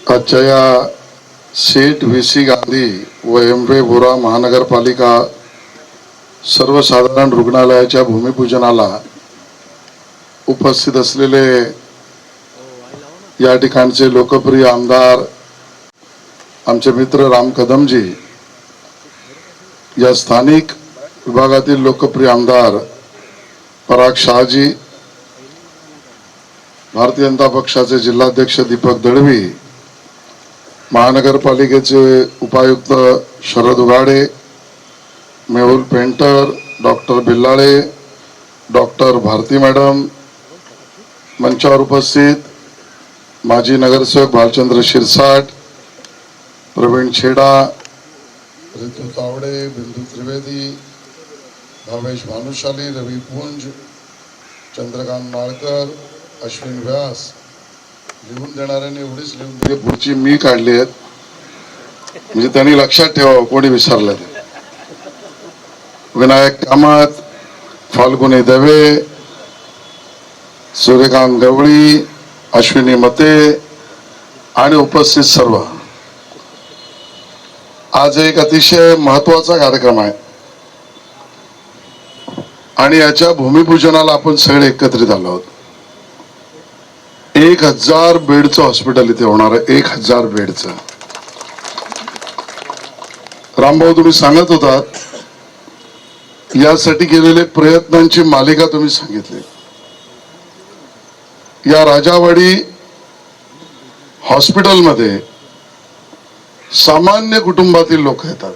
आजच्या या सेठ VC गांधी व MV बोरा महानगरपालिका सर्वसाधारण रुग्णालयाच्या भूमिपूजनाला उपस्थित असलेले या ठिकाणचे लोकप्रिय आमदार आमचे मित्र राम कदमजी, या स्थानिक विभागातील लोकप्रिय आमदार पराग शहाजी, भारतीय जनता पक्षाचे जिल्हाध्यक्ष दीपक दळवी, महानगरपालिकेचे उपायुक्त Sharad Ughade, Mehul Painter, doctor Billale, doctor Bharati madam, मंचावर उपस्थित माजी नगरसेवक भालचंद्र शिरसाट, प्रवीण छेडा, ऋतू तावडे, बिंदू त्रिवेदी, भावेश भानुशाली, रवी पुंज, चंद्रकांत माळकर, अश्विन व्यास, लिहून देणाऱ्यांनी एवढीच लिहून दिली, पुढची मी काढली आहेत म्हणजे त्यांनी लक्षात ठेवावं कोणी विसरलं ते. विनायक कामत, फाल्गुनी दवे, सूर्यकांत गवळी, अश्विनी मते आणि उपस्थित सर्व. आज एक अतिशय महत्वाचा कार्यक्रम आहे आणि याच्या भूमिपूजनाला आपण सगळे एकत्रित आलो आहोत. 1000 बेडचं हॉस्पिटल इथे होणार आहे. 1000 बेडचं. रामभाऊ, तुम्ही सांगत होतात यासाठी केलेले प्रयत्नांची मालिका तुम्ही सांगितली. या राजावाडी हॉस्पिटलमध्ये सामान्य कुटुंबातील लोक येतात,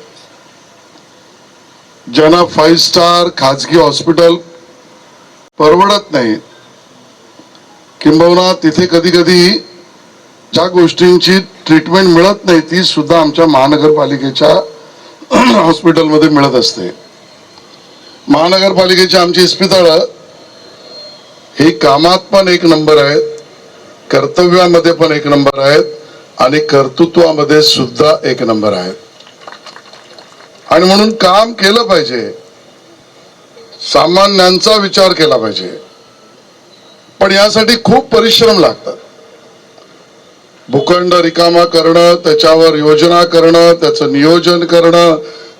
ज्यांना 5 स्टार खाजगी हॉस्पिटल परवडत नाही, किंबहुना तिथे कधी कधी ज्या गोष्टींची ट्रीटमेंट मिळत नाही ती सुद्धा आमच्या महानगरपालिकेच्या हॉस्पिटलमध्ये मिळत असते. महानगरपालिकेची आमची इस्पितळं ही कामात पण एक नंबर आहेत, कर्तव्यामध्ये पण एक नंबर आहेत आणि कर्तृत्वामध्ये सुद्धा एक नंबर आहेत. आणि म्हणून काम केलं पाहिजे, सामान्यांचा विचार केला पाहिजे, पण यासाठी खूप परिश्रम लागतात. भूखंड रिकामा करणं, त्याच्यावर योजना करणं, त्याचं नियोजन करणं,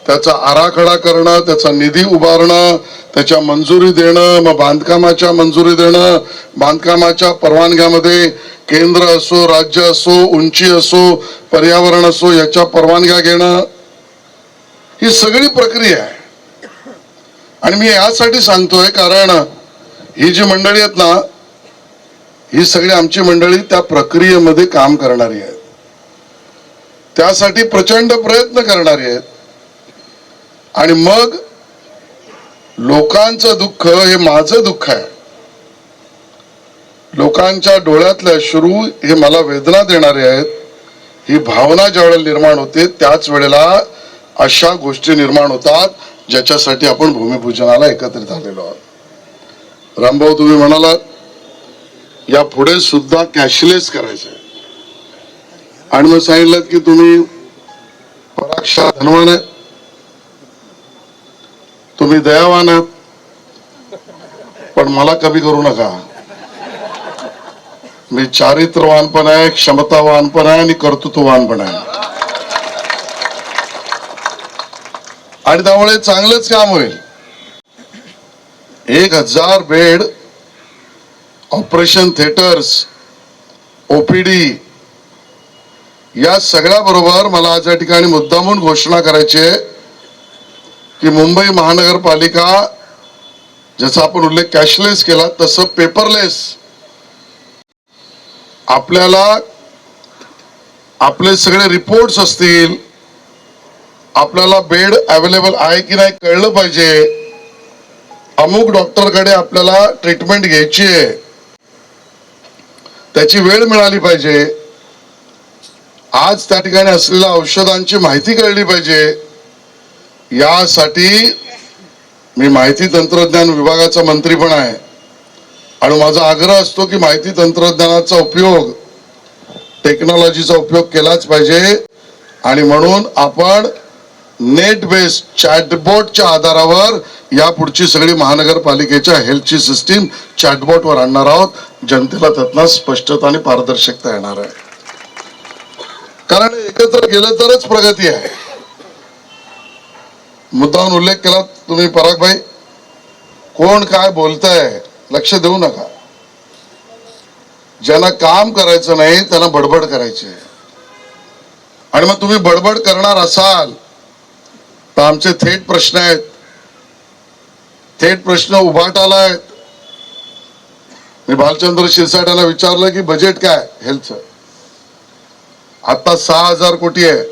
त्याचा आराखडा करणं, त्याचा निधी उभारणं, त्याच्या मंजुरी देणं, मग बांधकामाच्या मंजुरी देणं, बांधकामाच्या परवानग्यामध्ये केंद्र असो, राज्य असो, उंची असो, पर्यावरण असो, याच्या परवानग्या घेणं, ही सगळी प्रक्रिया आहे. आणि मी यासाठी सांगतोय कारण ही जी मंडळी आहेत ना, ही सगळी आमची मंडळी त्या प्रक्रियेमध्ये काम करणारी आहेत, त्यासाठी प्रचंड प्रयत्न करणारी आहेत. आणि मग लोकांचं दुःख हे माझं दुःख आहे, लोकांच्या डोळ्यातले अश्रू हे मला वेदना देणारे आहेत. ही भावना ज्यावेळेला निर्माण होते त्याच वेळेला अशा गोष्टी निर्माण होतात ज्याच्यासाठी आपण भूमिपूजनाला एकत्रित आलेलो आहोत. रामभाऊ, तुम्ही म्हणालात या पुढे सुद्धा कॅशलेस करायचंय आणि मग सांगितलं की तुम्ही पराक्षा धनवान आहेत, तुम्ही दयावान आहात, पण मला कमी करू नका. मी चारित्र्यवान पण आहे, क्षमतावान पण आहे आणि कर्तृत्ववान पण आहे. आणि त्यामुळे चांगलंच काम होईल. 1000 बेड, ऑपरेशन थिएटर्स, OPD या सगळ्या बरोबर मला आज या ठिकाणी मुद्दामून घोषणा करायची आहे की मुंबई महानगरपालिका ज्याचा आपण उल्लेख कॅशलेस केला तसं पेपरलेस आपल्याला आपले सगळे रिपोर्ट्स असतील, आपल्याला बेड अवेलेबल आहे की नाही कळलं पाहिजे, अमुक डॉक्टरकडे आपल्याला ट्रीटमेंट घ्यायची आहे, त्याची वेळ मिळाली पाहिजे, आज त्या ठिकाणी असलेल्या औषधांची माहिती कळली पाहिजे. यासाठी मी माहिती तंत्रज्ञान विभागाचा मंत्री पण आहे आणि माझा आग्रह असतो की माहिती तंत्रज्ञानाचा उपयोग, टेक्नॉलॉजीचा उपयोग केलाच पाहिजे. आणि म्हणून आपण नेट बेस्ड चॅटबॉटच्या आधारावर या पुढची सगळी महानगरपालिकेच्या हेल्थची सिस्टीम चॅटबॉटवर आणणार आहोत. जनतेला त्यातनं स्पष्टता आणि पारदर्शकता येणार आहे. एकत्र गेलं तरच प्रगती आहे. मुद्दाहून उल्लेख केला तुम्ही परागभाई, कोण काय बोलताय लक्ष देऊ नका. ज्यांना काम करायचं नाही त्यांना बडबड करायची आहे. आणि मग तुम्ही बडबड करणार असाल तर आमचे थेट प्रश्न आहेत, थेट प्रश्न उभाटाला आहेत. मी भालचंद्र शिरसाट विचारलं की बजेट काय हेल्थचं, आता 6,000 कोटी आहे.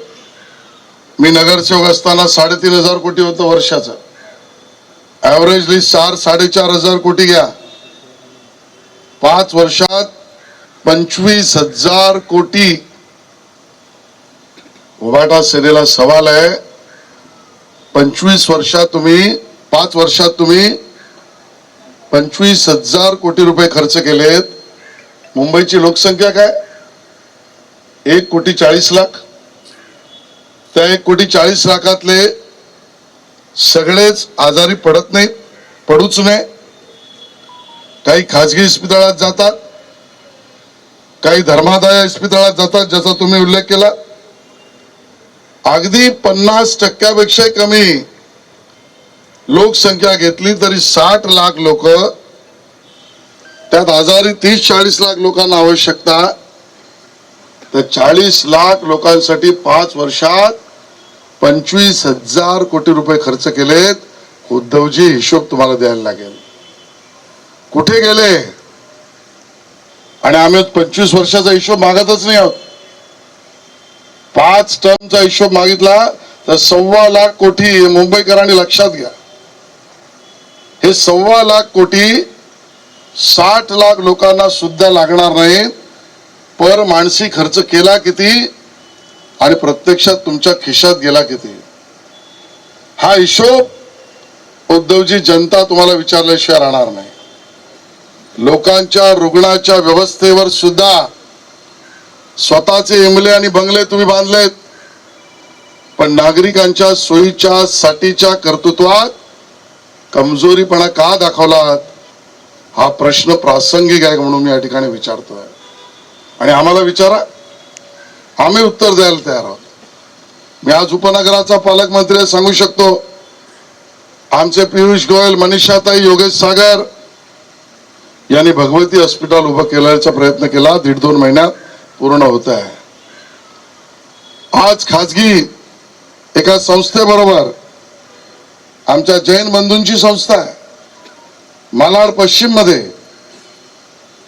मी नगरसेवक असताना 3,500 कोटी होतं वर्षाचं. ऍव्हरेजली 4,000-4,500 कोटी घ्या. 5 वर्षात 25,000 कोटी. उभाटा सेनेला सवाल आहे, 5 वर्षात तुम्ही 25,000 कोटी रुपये खर्च केलेत. मुंबईची लोकसंख्या काय 1,40,00,000. त्या 1,40,00,000 सगळेच आजारी पडत नाहीत, पडूच नये. काही खाजगी इस्पितळात जातात, काही धर्मादाय इस्पितळात जातात, ज्याचा तुम्ही उल्लेख केला. अगदी 50% कमी लोकसंख्या घेतली तरी 60 लाख लोक, त्यात आजारी 30-40 लाख लोकांना आवश्यकता. तर 40 लाख लोकांसाठी 5 वर्षात 25,000 कोटी रुपये खर्च केलेत. उद्धवजी हिशोब तुम्हाला द्यायला लागेल, कुठे गेले. आणि आम्ही 25 वर्षाचा हिशोब मागतच नाही आहोत. 5 टर्मचा हिशोब मागितला तर 1.25 लाख कोटी. मुंबईकरांनी लक्षात घ्या, हे 1.25 लाख कोटी 60 लाख लोकांना सुद्धा लागणार नाही. पर माणसी खर्च केला किती आणि प्रत्यक्षात तुमच्या खिशात गेला किती, हा हिशोब उद्धवजी जनता तुम्हाला विचारल्याशिवाय राहणार नाही. लोकांच्या रुग्णाच्या व्यवस्थेवर सुद्धा स्वतःचे इमले आणि बंगले तुम्ही बांधलेत, पण नागरिकांच्या सोयीच्या साठीच्या कर्तृत्वात कमजोरीपणा का दाखवलात, हा प्रश्न प्रासंगिक आहे म्हणून मी या ठिकाणी विचारतोय. आणि आम्हाला विचारा, आम्ही उत्तर द्यायला तयार आहोत. मी आज उपनगराचा पालकमंत्री सांगू शकतो, आमचे पियुष गोयल, मनीषाताई, योगेश सागर यांनी भगवती हॉस्पिटल उभं केल्याचा प्रयत्न केला. 1.5-2 महिन्यात पूर्ण होत आहे. आज खाजगी एका संस्थेबरोबर, आमच्या जैन बंधूंची संस्था आहे मालाड पश्चिम मध्ये,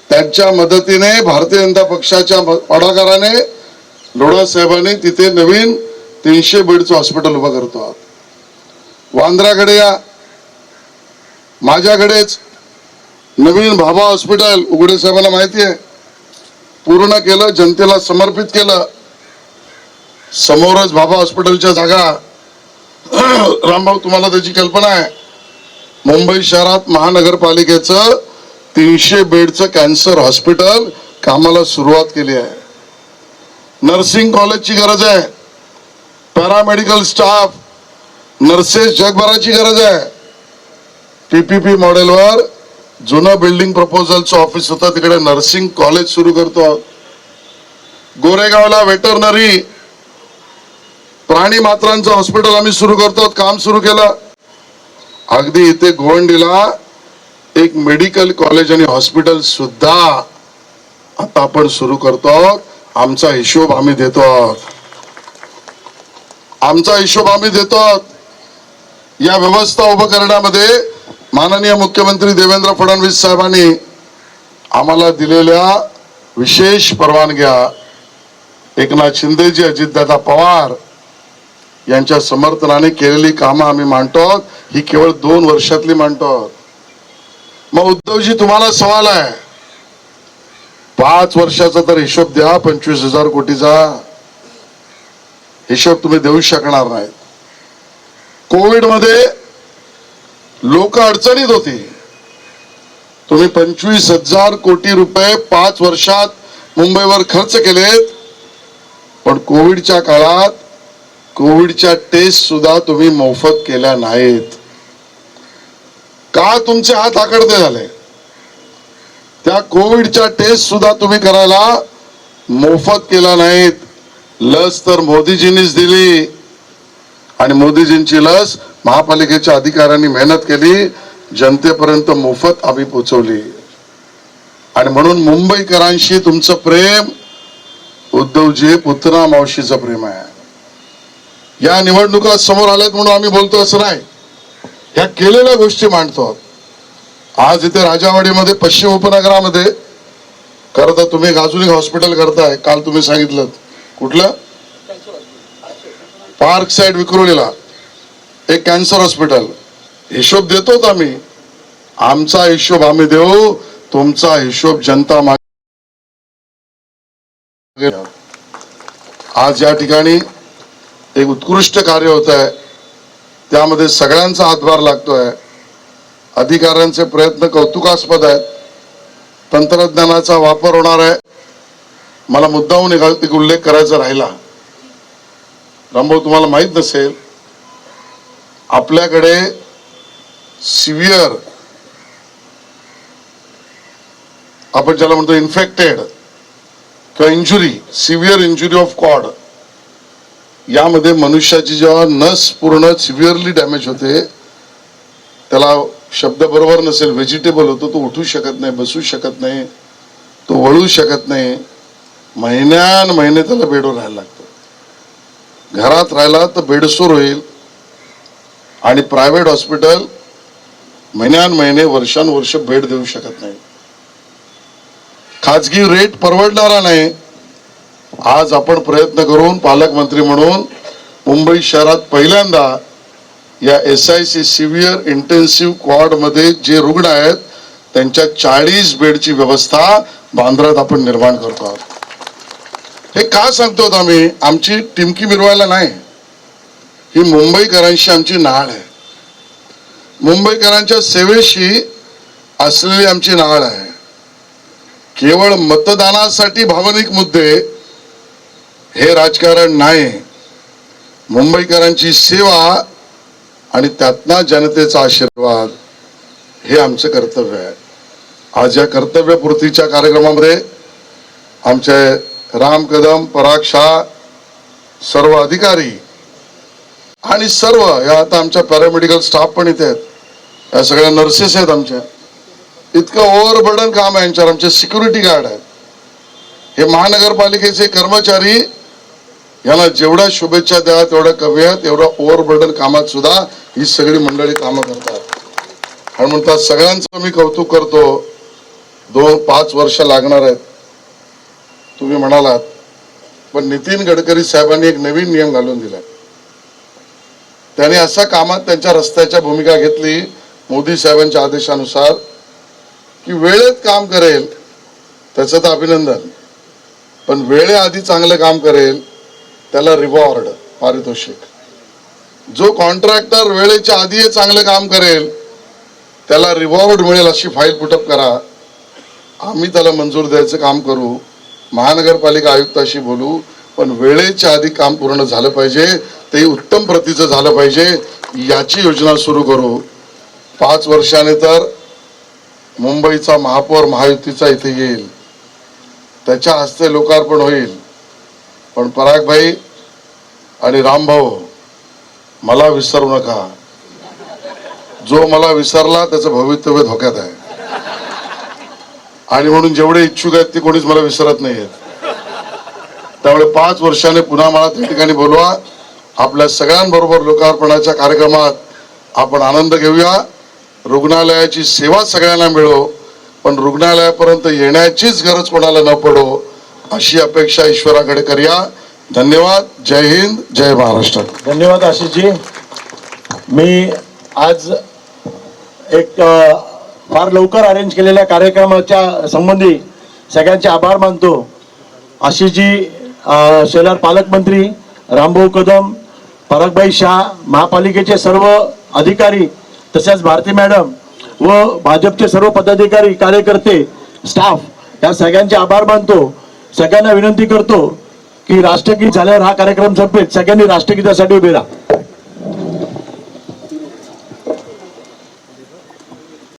त्यांच्या मदतीने भारतीय जनता पक्षाच्या पुढाकाराने लोढा साहेबांनी तिथे नवीन 300 बेडचं हॉस्पिटल उभं करतो आहोत. वांद्र्याकडे या, माझ्याकडेच नवीन भाभा हॉस्पिटल उघडे साहेबांना माहिती आहे, पूर्ण केलं, जनतेला समर्पित केलं. समोरच भाभा हॉस्पिटलच्या जागा, रामभाऊ तुम्हाला त्याची कल्पना आहे, मुंबई शहरात महानगरपालिकेचं 300 बेडचं कॅन्सर हॉस्पिटल कामाला सुरुवात केली आहे. नर्सिंग कॉलेजची गरज आहे, पॅरामेडिकल स्टाफ, नर्सेस जगभराची गरज आहे. PPP मॉडेलवर जुनं बिल्डिंग प्रपोजलचं ऑफिस होतं, तिकडे नर्सिंग कॉलेज सुरू करतो. गोरेगावला वेटरनरी प्राणी मात्रांचं हॉस्पिटल आम्ही सुरू करतो, काम सुरू केलं. अगदी इथे गोवंडीला एक मेडिकल कॉलेज आणि हॉस्पिटल सुद्धा आता आपण सुरू करतो. आमचा हिशोब आम्ही देतो, आमचा हिशोब आम्ही देतो. या व्यवस्था उभं करण्यामध्ये माननीय मुख्यमंत्री देवेंद्र फडणवीस साहेबांनी आम्हाला दिलेल्या विशेष परवानग्या, एकनाथ शिंदेजी, अजितदादा पवार यांच्या समर्थनाने केलेली कामं आम्ही मांडतो. ही केवळ 2 वर्षातली मांडतो. मग उद्धवजी तुम्हाला सवाल आहे, 5 वर्षाचा तर हिशोब द्या. 25,000 कोटीचा हिशोब तुम्ही देऊ शकणार नाही. कोविड मध्ये लोक अडचणीत होती, तुम्ही 25,000 कोटी रुपये 5 वर्षात मुंबईवर खर्च केलेत. पण कोविडच्या काळात कोविडच्या टेस्ट सुद्धा तुम्ही मोफत केल्या नाहीत. का तुमचे हात आकडते झाले? त्या कोविडच्या टेस्ट सुद्धा तुम्ही करायला मोफत केला नाहीत. लस तर मोदीजींनीच दिली आणि मोदीजींची लस महापालिकेच्या अधिकाऱ्यांनी मेहनत केली, जनतेपर्यंत मोफत आम्ही पोहोचवली. आणि म्हणून मुंबईकरांशी तुमचं प्रेम उद्धवजी पुतना मावशीचं प्रेम आहे. या निवडणुका समोर आल्यात म्हणून आम्ही बोलतो असं नाही, ह्या केलेल्या गोष्टी मांडतो. आज इथे राजावाडीमध्ये पश्चिम उपनगरामध्ये खरं तर तुम्ही गाजुनिक हॉस्पिटल करताय, काल तुम्ही सांगितलं कुठलं पार्क साइड विक्रोलीला एक कॅन्सर हॉस्पिटल. हिशोब देतोच आम्ही, आमचा हिशोब आम्ही देऊ, तुमचा हिशोब जनता मागे. आज या ठिकाणी एक उत्कृष्ट कार्य होत आहे, त्यामध्ये सगळ्यांचा हातभार लागतोय. अधिकाऱ्यांचे प्रयत्न कौतुकास्पद आहेत. तंत्रज्ञानाचा वापर होणार आहे. मला मुद्दाहून एक उल्लेख करायचा राहिला. रामभाऊ, तुम्हाला माहित नसेल, आपल्याकडे सिव्हिअर आपण ज्याला म्हणतो इन्फेक्टेड किंवा injury, severe injury of cord, यामध्ये मनुष्याची जेव्हा नस पूर्ण सिव्हिअरली डॅमेज होते, त्याला शब्द बरोबर नसेल, व्हेजिटेबल होतो, तो उठू शकत नाही, बसू शकत नाही, तो वळू शकत नाही, महिन्यान महिने त्याला बेडवर राहायला लागतं. घरात राहिला तर बेडसूर होईल. आणि प्रायव्हेट हॉस्पिटल महिन्यान महिने वर्षानुवर्ष बेड देऊ शकत नाही. खाजगी रेट परवडणारा नाही. आज आपण प्रयत्न करून पालकमंत्री म्हणून मुंबई शहरात पहिल्यांदा या SIC सिव्हिअर इंटेन्सिव्ह क्वाड मध्ये जे रुग्ण आहेत त्यांच्या 40 बेडची व्यवस्था बांद्रात आपण निर्माण करतो आहोत. हे का सांगतो आम्ही? आमची टिमकी मिरवायला नाही, ही मुंबईकरांशी आमची नाळ आहे. मुंबईकरांच्या सेवेशी असलेली आमची नाळ आहे. केवळ मतदानासाठी भावनिक मुद्दे हे राजकारण नाही. मुंबईकरांची सेवा आणि त्यातनं जनतेचा आशीर्वाद हे आमचं कर्तव्य आहे. आज या कर्तव्यपूर्तीच्या कार्यक्रमामध्ये आमचे राम कदम, पराग शाह, सर्व अधिकारी आणि सर्व या आता आमच्या पॅरामेडिकल स्टाफ पण इथे आहेत, या सगळ्या नर्सेस आहेत आमच्या. इतकं ओव्हरबर्डन काम आहे यांच्यावर. आमचे सिक्युरिटी गार्ड आहेत, हे महानगरपालिकेचे कर्मचारी, यांना जेवढ्या शुभेच्छा द्या तेवढ्या कमी आहेत. एवढ्या ओव्हरबर्डन कामात सुद्धा ही सगळी मंडळी कामं करतात. आणि म्हणतात सगळ्यांचं मी कौतुक करतो. 2-5 वर्ष लागणार आहेत तुम्ही म्हणालात, पण नितीन गडकरी साहेबांनी एक नवीन नियम घालून दिला. त्याने अशा कामात त्यांच्या रस्त्याच्या भूमिका घेतली मोदी साहेबांच्या आदेशानुसार की वेळेत काम करेल त्याचं तर अभिनंदन, पण वेळेआधी चांगलं काम करेल त्याला रिवॉर्ड, पारितोषिक. जो कॉन्ट्रॅक्टर वेळेच्या आधी चांगलं काम करेल त्याला रिवॉर्ड मिळेल अशी फाईल पुटअप करा. आम्ही त्याला मंजूर द्यायचं काम करू, महानगरपालिका आयुक्ताशी बोलू, पण वेळेच्या आधी काम पूर्ण झालं पाहिजे, ते उत्तम प्रतीचं झालं पाहिजे, याची योजना सुरू करू. 5 वर्षाने तर मुंबईचा महापौर महायुतीचा इथे येईल, त्याच्या हस्ते लोकार्पण होईल. पण पराग भाई आणि रामभाऊ, मला विसरू नका. जो मला विसरला त्याचं भवितव्य धोक्यात आहे. आणि म्हणून जेवढे इच्छुक आहेत ते कोणीच मला विसरत नाहीयेत. त्यामुळे 5 वर्षाने पुन्हा मला त्या ठिकाणी बोलवा. आपल्या सगळ्यांबरोबर लोकार्पणाच्या कार्यक्रमात आपण आनंद घेऊया. रुग्णालयाची सेवा सगळ्यांना मिळो, पण रुग्णालयापर्यंत येण्याचीच गरज कोणाला न पडो, अशी अपेक्षा ईश्वराकडे करूया. धन्यवाद. जय हिंद, जय महाराष्ट्र. धन्यवाद आशिषजी. मी आज एक फार लवकर अरेंज केलेल्या कार्यक्रमाच्या संबंधी सगळ्यांचे आभार मानतो. आशिषजी, शेलार पालकमंत्री, रामभाऊ कदम, परागभाई शाह, महापालिकेचे सर्व अधिकारी, तसेच भारती मॅडम व भाजपचे सर्व पदाधिकारी, कार्यकर्ते, स्टाफ, या सगळ्यांचे आभार मानतो. सगळ्यांना विनंती करतो की राष्ट्रगीत झाल्यावर हा कार्यक्रम संपेल. सगळ्यांनी राष्ट्रगीतासाठी उभे राहा.